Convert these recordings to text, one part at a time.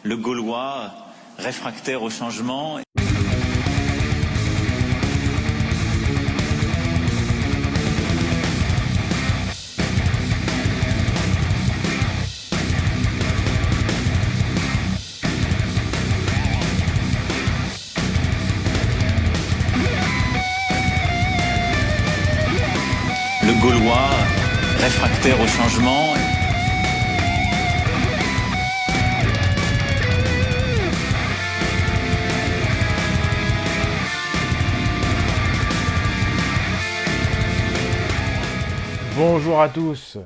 le Gaulois réfractaire au changement. Le Gaulois réfractaire au changement. Bonjour à tous,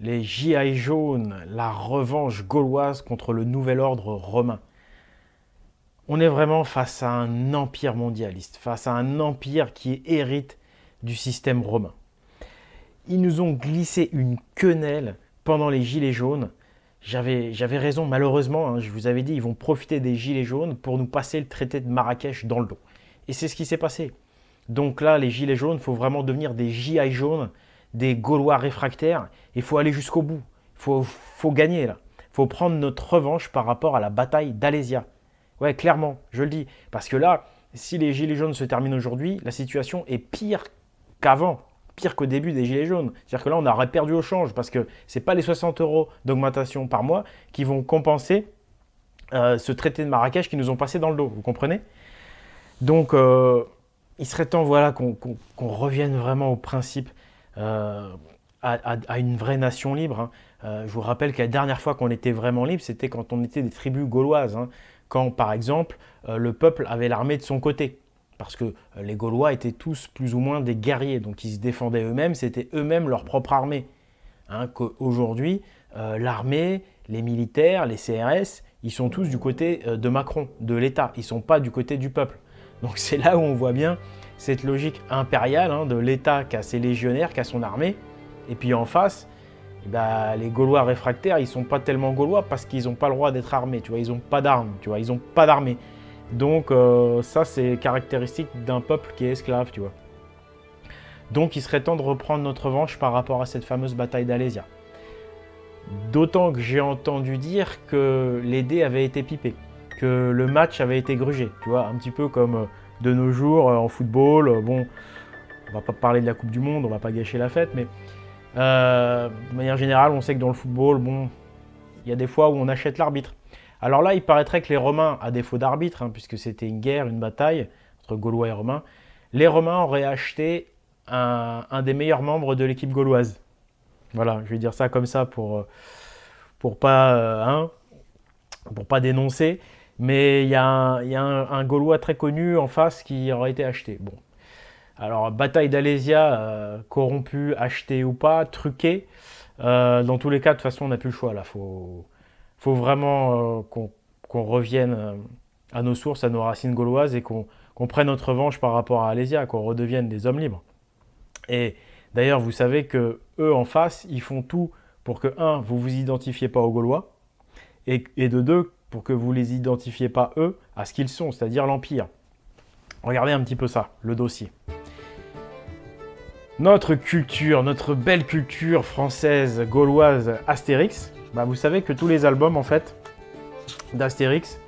les Gilets jaunes, la revanche gauloise contre le nouvel ordre romain. On est vraiment face à un empire mondialiste, face à un empire qui hérite du système romain. Ils nous ont glissé une quenelle pendant les Gilets jaunes. J'avais raison, malheureusement, je vous avais dit, ils vont profiter des Gilets jaunes pour nous passer le traité de Marrakech dans le dos. Et c'est ce qui s'est passé. Donc là, les Gilets jaunes, il faut vraiment devenir des Gilets jaunes, des Gaulois réfractaires. Il faut aller jusqu'au bout. Il faut gagner là. Il faut prendre notre revanche par rapport à la bataille d'Alésia. Ouais, clairement, je le dis. Parce que là, si les Gilets jaunes se terminent aujourd'hui, la situation est pire qu'avant. Pire qu'au début des Gilets jaunes. C'est-à-dire que là, on aurait perdu au change parce que ce n'est pas les 60 € d'augmentation par mois qui vont compenser ce traité de Marrakech qu'ils nous ont passé dans le dos. Vous comprenez? Donc, il serait temps voilà, qu'on revienne vraiment au principe à une vraie nation libre. Je vous rappelle que la dernière fois qu'on était vraiment libre, c'était quand on était des tribus gauloises. Quand, par exemple, le peuple avait l'armée de son côté. Parce que les Gaulois étaient tous plus ou moins des guerriers, donc ils se défendaient eux-mêmes, c'était eux-mêmes leur propre armée. Qu'aujourd'hui, l'armée, les militaires, les CRS, ils sont tous du côté de Macron, de l'État, ils ne sont pas du côté du peuple. Donc c'est là où on voit bien cette logique impériale de l'État qui a ses légionnaires, qui a son armée, et puis en face, les Gaulois réfractaires, ils ne sont pas tellement Gaulois parce qu'ils n'ont pas le droit d'être armés, tu vois, ils n'ont pas d'armes, tu vois, ils n'ont pas d'armée. Donc ça, c'est caractéristique d'un peuple qui est esclave, tu vois. Donc il serait temps de reprendre notre revanche par rapport à cette fameuse bataille d'Alésia. D'autant que j'ai entendu dire que les dés avaient été pipés, que le match avait été grugé, tu vois, un petit peu comme de nos jours en football. Bon, on va pas parler de la Coupe du Monde, on va pas gâcher la fête, mais de manière générale, on sait que dans le football, bon, il y a des fois où on achète l'arbitre. Alors là, il paraîtrait que les Romains, à défaut d'arbitre, puisque c'était une guerre, une bataille entre Gaulois et Romains, les Romains auraient acheté un des meilleurs membres de l'équipe gauloise. Voilà, je vais dire ça comme ça pour pas dénoncer. Mais il y a un Gaulois très connu en face qui aurait été acheté. Bon. Alors, bataille d'Alésia, corrompu, acheté ou pas, truqué. Dans tous les cas, de toute façon, on n'a plus le choix là. Faut vraiment qu'on revienne à nos sources, à nos racines gauloises et qu'on prenne notre revanche par rapport à Alésia, qu'on redevienne des hommes libres. Et d'ailleurs, vous savez que eux en face, ils font tout pour que, un, vous vous identifiez pas aux Gaulois, et de deux, pour que vous les identifiez pas eux à ce qu'ils sont, c'est-à-dire l'Empire. Regardez un petit peu ça, le dossier. Notre culture, notre belle culture française, gauloise, Astérix, vous savez que tous les albums en fait d'Astérix,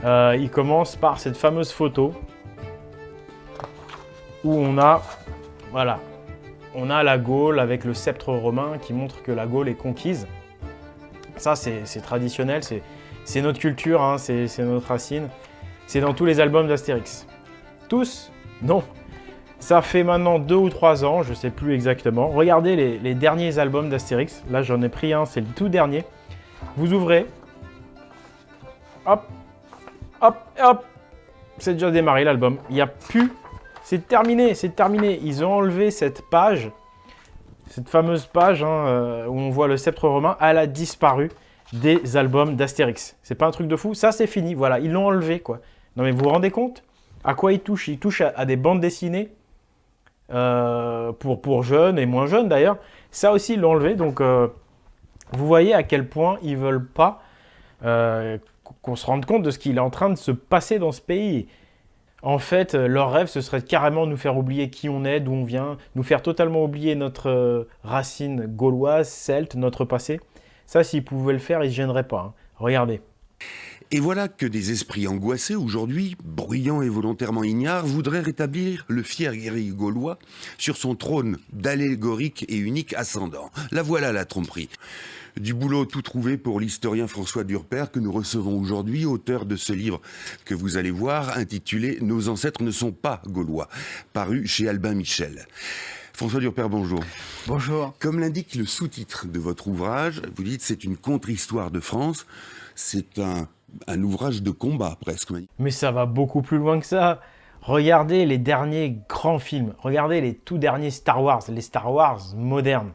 ils commencent par cette fameuse photo où on a la Gaule avec le sceptre romain qui montre que la Gaule est conquise. Ça c'est traditionnel, c'est notre culture, c'est notre racine. C'est dans tous les albums d'Astérix. Tous? Non. Ça fait maintenant 2 ou 3 ans, je ne sais plus exactement. Regardez les derniers albums d'Astérix. Là, j'en ai pris un, c'est le tout dernier. Vous ouvrez. Hop, hop, hop. C'est déjà démarré l'album. Il n'y a plus. C'est terminé, c'est terminé. Ils ont enlevé cette page, cette fameuse page où on voit le sceptre romain. Elle a disparu des albums d'Astérix. C'est pas un truc de fou. Ça, c'est fini. Voilà, ils l'ont enlevé, quoi. Non, mais vous vous rendez compte à quoi ils touchent? Ils touchent à des bandes dessinées. Pour jeunes et moins jeunes d'ailleurs, ça aussi ils l'ont enlevé. Donc vous voyez à quel point ils veulent pas qu'on se rende compte de ce qu'il est en train de se passer dans ce pays. En fait, leur rêve, ce serait carrément nous faire oublier qui on est, d'où on vient, nous faire totalement oublier notre racine gauloise, celte, notre passé. Ça, s'ils pouvaient le faire, ils ne se gêneraient pas. Regardez. Et voilà que des esprits angoissés aujourd'hui, bruyants et volontairement ignares, voudraient rétablir le fier guerrier gaulois sur son trône d'allégorique et unique ascendant. La voilà la tromperie. Du boulot tout trouvé pour l'historien François Durper que nous recevons aujourd'hui, auteur de ce livre que vous allez voir, intitulé « Nos ancêtres ne sont pas gaulois », paru chez Albin Michel. François Durper, bonjour. Bonjour. Comme l'indique le sous-titre de votre ouvrage, vous dites c'est une contre-histoire de France, c'est un ouvrage de combat presque. Mais ça va beaucoup plus loin que ça. Regardez les derniers grands films, regardez les tout derniers Star Wars, les Star Wars modernes.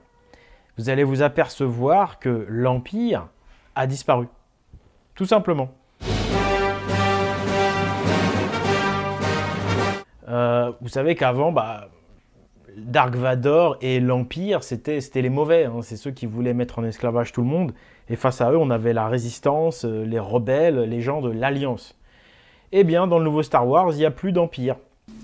Vous allez vous apercevoir que l'Empire a disparu. Tout simplement. Vous savez qu'avant, Dark Vador et l'Empire, c'était les mauvais. Hein. C'est ceux qui voulaient mettre en esclavage tout le monde. Et face à eux, on avait la Résistance, les rebelles, les gens de l'Alliance. Eh bien, dans le nouveau Star Wars, il n'y a plus d'Empire.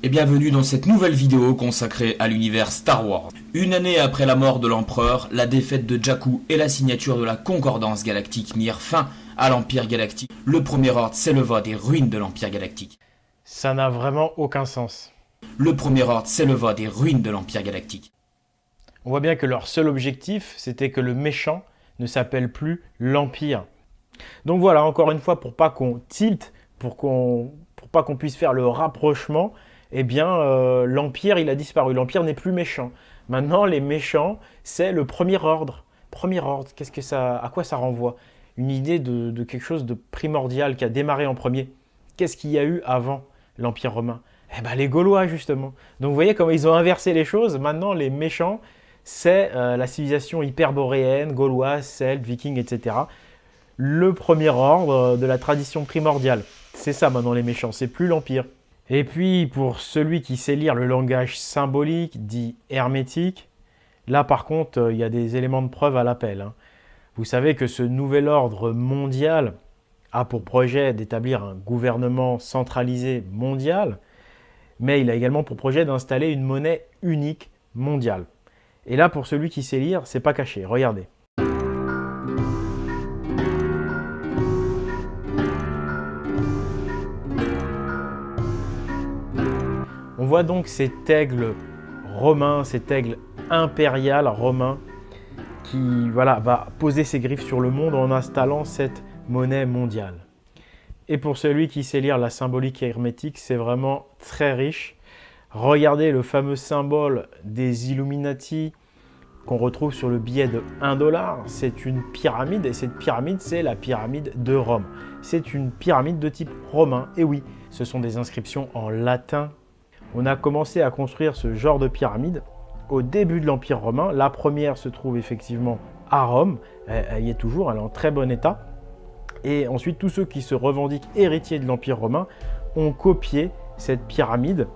Et bienvenue dans cette nouvelle vidéo consacrée à l'univers Star Wars. Une année après la mort de l'Empereur, la défaite de Jakku et la signature de la Concordance Galactique mirent fin à l'Empire Galactique. Le Premier Ordre s'éleva des ruines de l'Empire Galactique. Ça n'a vraiment aucun sens. Le Premier Ordre s'éleva des ruines de l'Empire Galactique. On voit bien que leur seul objectif, c'était que le méchant ne s'appelle plus l'Empire. Donc voilà, encore une fois, pour pas qu'on tilte, pour pas qu'on puisse faire le rapprochement, eh bien, l'Empire, il a disparu. L'Empire n'est plus méchant. Maintenant, les méchants, c'est le Premier Ordre. Premier Ordre, à quoi ça renvoie? Une idée de quelque chose de primordial qui a démarré en premier. Qu'est-ce qu'il y a eu avant l'Empire romain? Eh bien, les Gaulois, justement. Donc, vous voyez comment ils ont inversé les choses. Maintenant, les méchants, c'est la civilisation hyperboréenne, gauloise, celte, viking, etc. Le Premier Ordre de la tradition primordiale. C'est ça, maintenant, les méchants. C'est plus l'Empire. Et puis, pour celui qui sait lire le langage symbolique, dit hermétique, là, par contre, il y a des éléments de preuve à l'appel. Hein. Vous savez que ce nouvel ordre mondial a pour projet d'établir un gouvernement centralisé mondial, mais il a également pour projet d'installer une monnaie unique mondiale. Et là, pour celui qui sait lire, c'est pas caché. Regardez. On voit donc cet aigle romain, cet aigle impérial romain qui va poser ses griffes sur le monde en installant cette monnaie mondiale. Et pour celui qui sait lire la symbolique hermétique, c'est vraiment très riche. Regardez le fameux symbole des Illuminati qu'on retrouve sur le billet de 1 $. C'est une pyramide et cette pyramide, c'est la pyramide de Rome. C'est une pyramide de type romain. Et oui, ce sont des inscriptions en latin. On a commencé à construire ce genre de pyramide au début de l'Empire romain. La première se trouve effectivement à Rome. Elle y est toujours, elle est en très bon état. Et ensuite, tous ceux qui se revendiquent héritiers de l'Empire romain ont copié cette pyramide.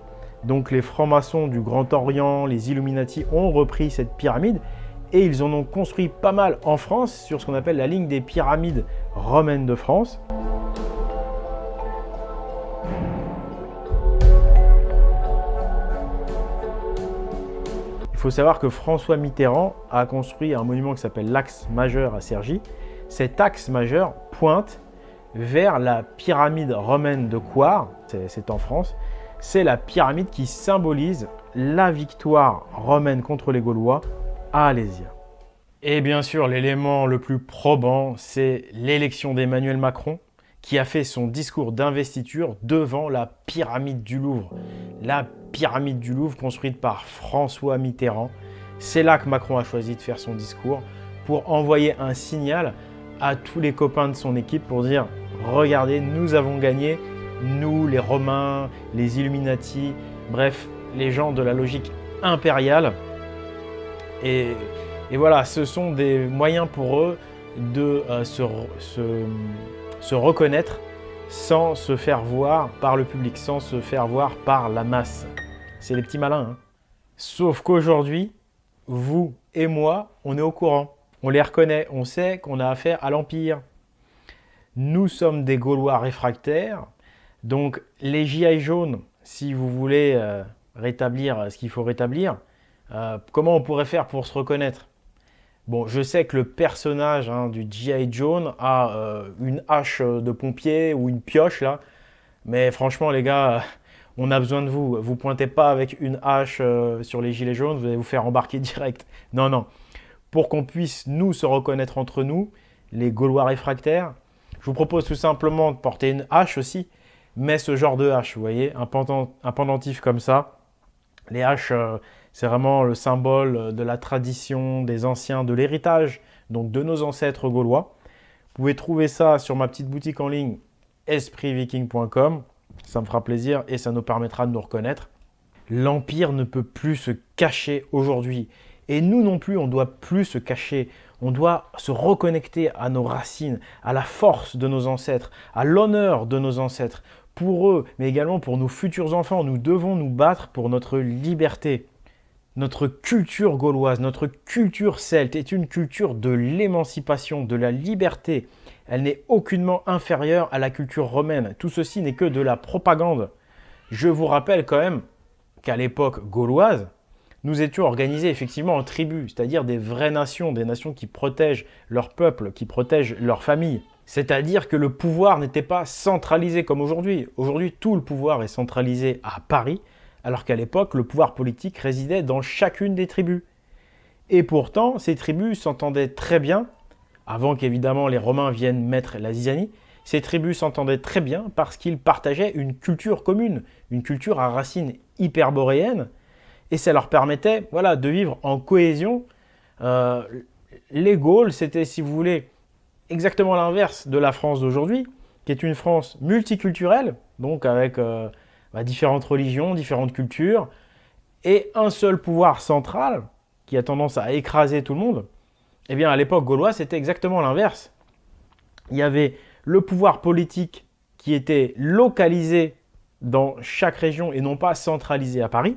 Donc les francs-maçons du Grand Orient, les Illuminati ont repris cette pyramide et ils en ont construit pas mal en France sur ce qu'on appelle la ligne des pyramides romaines de France. Il faut savoir que François Mitterrand a construit un monument qui s'appelle l'Axe majeur à Cergy. Cet axe majeur pointe vers la pyramide romaine de Coire, c'est en France. C'est la pyramide qui symbolise la victoire romaine contre les Gaulois à Alésia. Et bien sûr, l'élément le plus probant, c'est l'élection d'Emmanuel Macron, qui a fait son discours d'investiture devant la pyramide du Louvre. La pyramide du Louvre construite par François Mitterrand. C'est là que Macron a choisi de faire son discours pour envoyer un signal à tous les copains de son équipe pour dire « Regardez, nous avons gagné ». Nous, les Romains, les Illuminati, bref, les gens de la logique impériale. Et voilà, ce sont des moyens pour eux de se reconnaître sans se faire voir par le public, sans se faire voir par la masse. C'est les petits malins. Hein. Sauf qu'aujourd'hui, vous et moi, on est au courant. On les reconnaît, on sait qu'on a affaire à l'Empire. Nous sommes des Gaulois réfractaires. Donc, les G.I. jaunes, si vous voulez rétablir ce qu'il faut rétablir, comment on pourrait faire pour se reconnaître? Bon, je sais que le personnage du G.I. Joe a une hache de pompier ou une pioche là, mais franchement les gars, on a besoin de vous. Vous pointez pas avec une hache sur les gilets jaunes, vous allez vous faire embarquer direct. Non, non. Pour qu'on puisse nous se reconnaître entre nous, les Gaulois réfractaires, je vous propose tout simplement de porter une hache aussi, mais ce genre de hache, vous voyez, un pendentif comme ça. Les haches, c'est vraiment le symbole de la tradition des anciens, de l'héritage, donc de nos ancêtres gaulois. Vous pouvez trouver ça sur ma petite boutique en ligne espritviking.com. Ça me fera plaisir et ça nous permettra de nous reconnaître. L'Empire ne peut plus se cacher aujourd'hui. Et nous non plus, on ne doit plus se cacher. On doit se reconnecter à nos racines, à la force de nos ancêtres, à l'honneur de nos ancêtres. Pour eux, mais également pour nos futurs enfants, nous devons nous battre pour notre liberté. Notre culture gauloise, notre culture celte est une culture de l'émancipation, de la liberté. Elle n'est aucunement inférieure à la culture romaine. Tout ceci n'est que de la propagande. Je vous rappelle quand même qu'à l'époque gauloise, nous étions organisés effectivement en tribus, c'est-à-dire des vraies nations, des nations qui protègent leur peuple, qui protègent leur famille. C'est-à-dire que le pouvoir n'était pas centralisé comme aujourd'hui. Aujourd'hui, tout le pouvoir est centralisé à Paris, alors qu'à l'époque, le pouvoir politique résidait dans chacune des tribus. Et pourtant, ces tribus s'entendaient très bien, avant qu'évidemment les Romains viennent mettre la zizanie. Ces tribus s'entendaient très bien parce qu'ils partageaient une culture commune, une culture à racines hyperboréennes, et ça leur permettait de vivre en cohésion. Les Gaules, c'était, si vous voulez, exactement l'inverse de la France d'aujourd'hui, qui est une France multiculturelle, donc avec différentes religions, différentes cultures, et un seul pouvoir central qui a tendance à écraser tout le monde. Eh bien, à l'époque gauloise, c'était exactement l'inverse. Il y avait le pouvoir politique qui était localisé dans chaque région et non pas centralisé à Paris.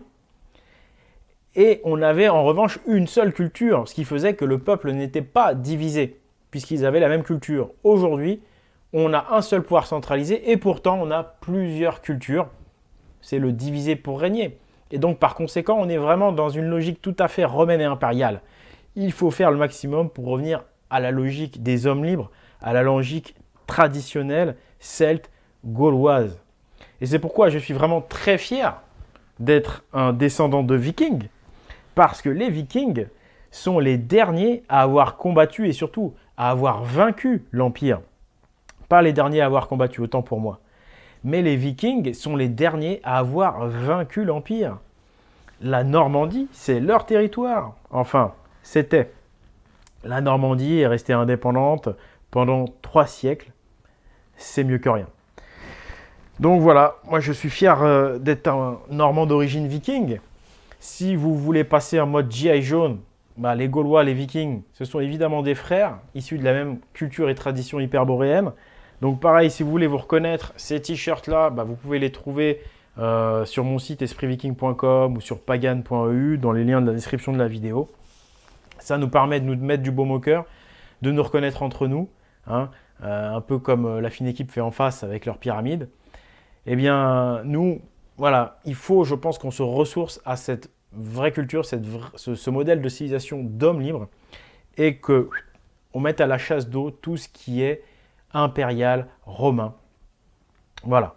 Et on avait en revanche une seule culture, ce qui faisait que le peuple n'était pas divisé, puisqu'ils avaient la même culture. Aujourd'hui, on a un seul pouvoir centralisé et pourtant on a plusieurs cultures. C'est le diviser pour régner. Et donc par conséquent, on est vraiment dans une logique tout à fait romaine et impériale. Il faut faire le maximum pour revenir à la logique des hommes libres, à la logique traditionnelle celte gauloise. Et c'est pourquoi je suis vraiment très fier d'être un descendant de vikings, parce que les vikings sont les derniers à avoir combattu et surtout à avoir vaincu l'Empire. Pas les derniers à avoir combattu, autant pour moi. Mais les vikings sont les derniers à avoir vaincu l'Empire. La Normandie, c'est leur territoire. Enfin, c'était. La Normandie est restée indépendante pendant 3 siècles. C'est mieux que rien. Donc voilà, moi je suis fier d'être un Normand d'origine viking. Si vous voulez passer en mode G.I. Joe, les Gaulois, les Vikings, ce sont évidemment des frères, issus de la même culture et tradition hyperboréenne. Donc pareil, si vous voulez vous reconnaître, ces t-shirts-là, vous pouvez les trouver sur mon site espritviking.com ou sur pagan.eu, dans les liens de la description de la vidéo. Ça nous permet de nous mettre du baume au cœur, de nous reconnaître entre nous, un peu comme la fine équipe fait en face avec leur pyramide. Eh bien, nous, voilà, il faut, je pense, qu'on se ressource à cette vraie culture, ce modèle de civilisation d'hommes libres, et qu'on mette à la chasse d'eau tout ce qui est impérial romain. Voilà.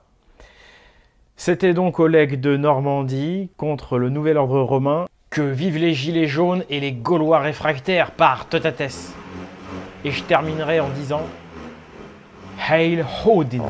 C'était donc Oleg de Normandie contre le nouvel ordre romain. Que vivent les gilets jaunes et les Gaulois réfractaires par Totates. Et je terminerai en disant Hail Odin.